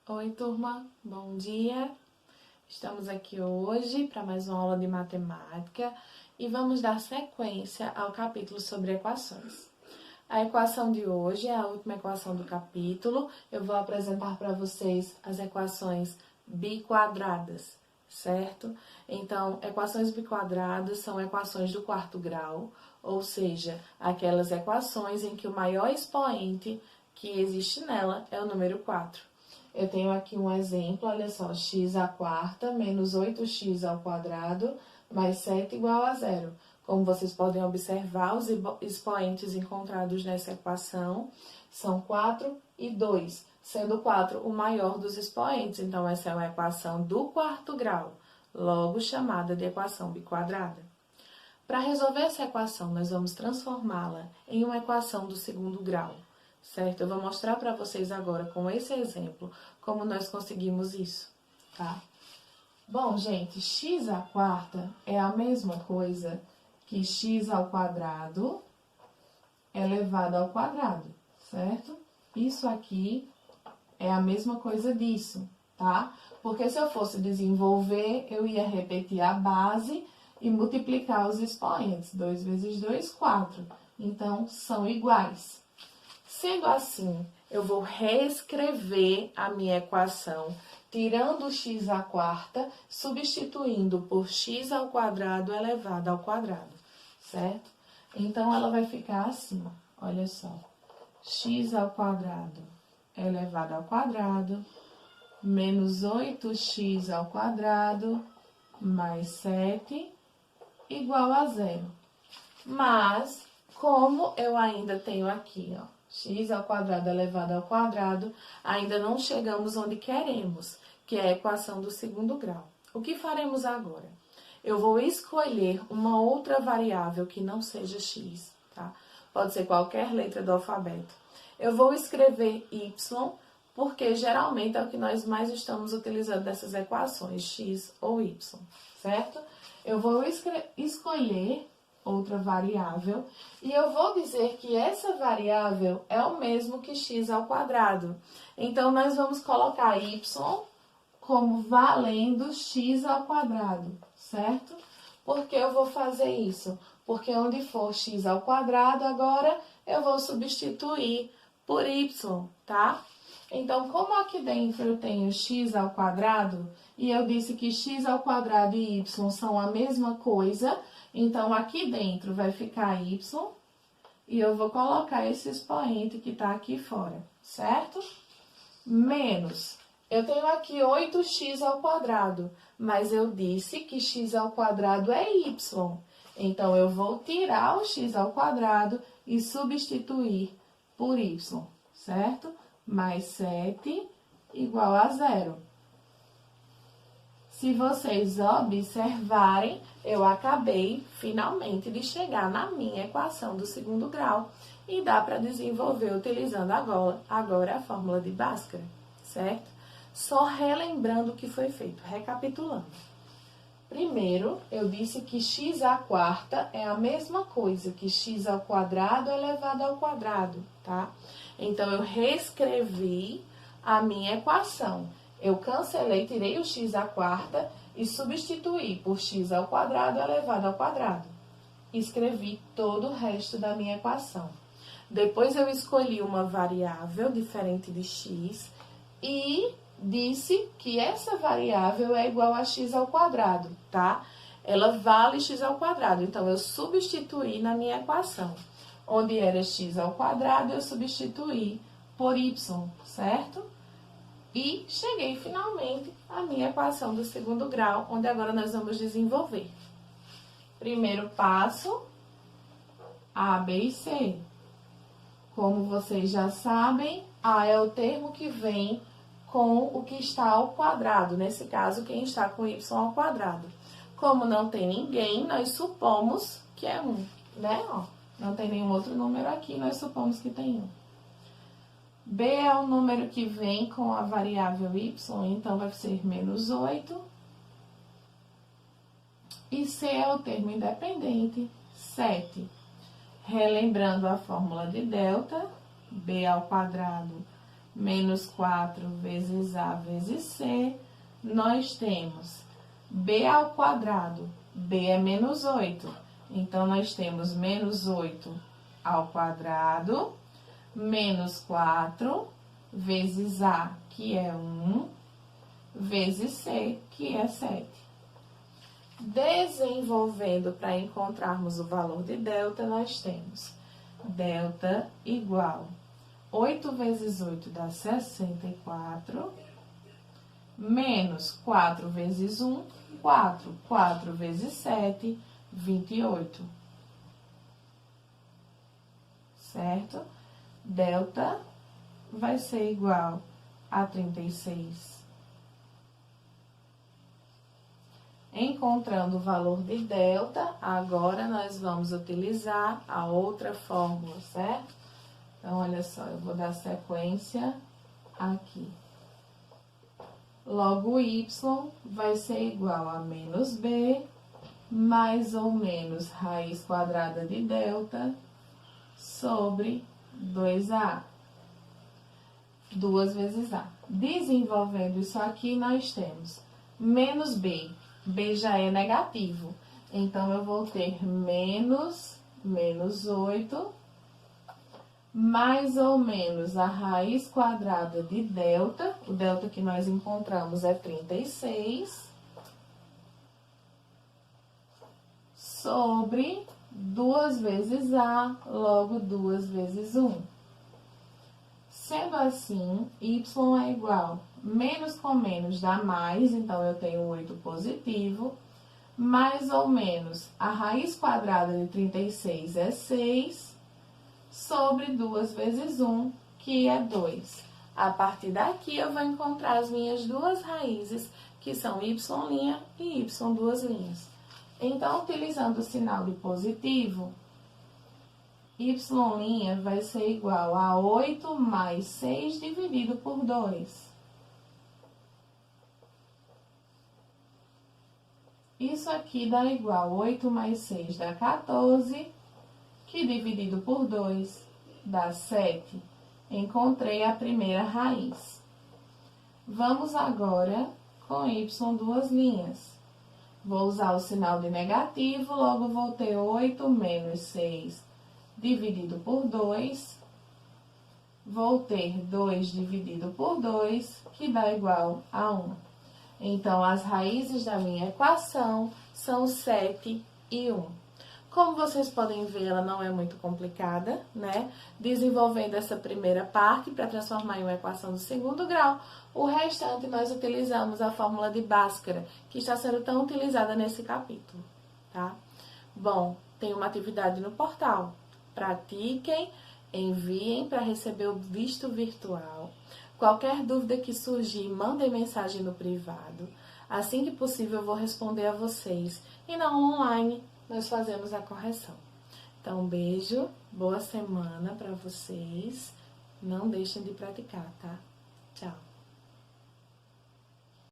Oi, turma, bom dia! Estamos aqui hoje para mais uma aula de matemática e vamos dar sequência ao capítulo sobre equações. A equação de hoje é a última equação do capítulo. Eu vou apresentar para vocês as equações biquadradas, certo? Então, equações biquadradas são equações do quarto grau, ou seja, aquelas equações em que o maior expoente que existe nela é o número 4. Eu tenho aqui um exemplo, olha só, x à quarta menos 8x ao quadrado mais 7 igual a zero. Como vocês podem observar, os expoentes encontrados nessa equação são 4 e 2, sendo 4 o maior dos expoentes. Então, essa é uma equação do quarto grau, logo chamada de equação biquadrada. Para resolver essa equação, nós vamos transformá-la em uma equação do segundo grau. Certo? Eu vou mostrar para vocês agora, com esse exemplo, como nós conseguimos isso, tá? Bom, gente, x à quarta é a mesma coisa que x ao quadrado elevado ao quadrado, certo? Isso aqui é a mesma coisa disso, tá? Porque se eu fosse desenvolver, eu ia repetir a base e multiplicar os expoentes. 2 vezes 2, 4. Então, são iguais. Sendo assim, eu vou reescrever a minha equação, tirando o x à quarta, substituindo por x ao quadrado elevado ao quadrado, certo? Então, ela vai ficar assim, olha só. X ao quadrado elevado ao quadrado, menos 8x ao quadrado, mais 7, igual a zero. Mas, como eu ainda tenho aqui, ó, x ao quadrado elevado ao quadrado, ainda não chegamos onde queremos, que é a equação do segundo grau. O que faremos agora? Eu vou escolher uma outra variável que não seja x, tá? Pode ser qualquer letra do alfabeto. Eu vou escrever y, porque geralmente é o que nós mais estamos utilizando nessas equações, x ou y, certo? Eu vou escolher outra variável, e eu vou dizer que essa variável é o mesmo que x ao quadrado. Então, nós vamos colocar y como valendo x ao quadrado, certo? Por que eu vou fazer isso? Porque onde for x ao quadrado, agora eu vou substituir por y, tá? Então, como aqui dentro eu tenho x ao quadrado, e eu disse que x ao quadrado e y são a mesma coisa, então, aqui dentro vai ficar y, e eu vou colocar esse expoente que está aqui fora, certo? Menos, eu tenho aqui 8x ao quadrado, mas eu disse que x ao quadrado é y. Então, eu vou tirar o x ao quadrado e substituir por y, certo? Mais 7 igual a zero. Se vocês observarem, eu acabei finalmente de chegar na minha equação do segundo grau. E dá para desenvolver utilizando agora a fórmula de Bhaskara, certo? Só relembrando o que foi feito, recapitulando. Primeiro, eu disse que x à quarta é a mesma coisa que x ao quadrado elevado ao quadrado, tá? Então, eu reescrevi a minha equação. Eu cancelei, tirei o x à quarta e substituí por x ao quadrado elevado ao quadrado. Escrevi todo o resto da minha equação. Depois, eu escolhi uma variável diferente de x e disse que essa variável é igual a x ao quadrado, tá? Ela vale x ao quadrado, então eu substituí na minha equação. Onde era x ao quadrado, eu substituí por y, certo? E cheguei finalmente à minha equação do segundo grau, onde agora nós vamos desenvolver. Primeiro passo, A, B e C. Como vocês já sabem, A é o termo que vem com o que está ao quadrado, nesse caso, quem está com y ao quadrado. Como não tem ninguém, nós supomos que é 1, né? Ó, não tem nenhum outro número aqui, nós supomos que tem 1. B é o número que vem com a variável y, então vai ser menos 8. E C é o termo independente, 7. Relembrando a fórmula de delta, B ao quadrado menos 4 vezes A vezes C, nós temos B ao quadrado. B é menos 8. Então, nós temos menos 8 ao quadrado, menos 4 vezes A, que é 1, vezes C, que é 7. Desenvolvendo para encontrarmos o valor de delta, nós temos delta igual 8 vezes 8 dá 64, menos 4 vezes 1, 4. 4 vezes 7, 28. Certo? Delta vai ser igual a 36. Encontrando o valor de delta, agora nós vamos utilizar a outra fórmula, certo? Então, olha só, eu vou dar sequência aqui. Logo, y vai ser igual a menos b, mais ou menos raiz quadrada de delta, sobre 2a. 2 vezes a. Desenvolvendo isso aqui, nós temos menos b. B já é negativo. Então, eu vou ter menos 8, mais ou menos a raiz quadrada de delta. O delta que nós encontramos é 36. Sobre 2 vezes a, logo 2 vezes 1. Sendo assim, y é igual, menos com menos dá mais, então eu tenho 8 positivo, mais ou menos a raiz quadrada de 36 é 6, sobre 2 vezes 1, que é 2. A partir daqui, eu vou encontrar as minhas duas raízes, que são y' e y duas linhas. Então, utilizando o sinal de positivo, y' vai ser igual a 8 mais 6 dividido por 2. Isso aqui dá igual 8 mais 6 dá 14, que dividido por 2 dá 7. Encontrei a primeira raiz. Vamos agora com y duas linhas. Vou usar o sinal de negativo, logo vou ter 8 menos 6 dividido por 2. Vou ter 2 dividido por 2, que dá igual a 1. Então, as raízes da minha equação são 7 e 1. Como vocês podem ver, ela não é muito complicada, né? Desenvolvendo essa primeira parte para transformar em uma equação do segundo grau, o restante nós utilizamos a fórmula de Bhaskara, que está sendo tão utilizada nesse capítulo, tá? Bom, tem uma atividade no portal. Pratiquem, enviem para receber o visto virtual. Qualquer dúvida que surgir, mandem mensagem no privado. Assim que possível, eu vou responder a vocês. E na online, nós fazemos a correção. Então, um beijo, boa semana para vocês. Não deixem de praticar, tá? Tchau.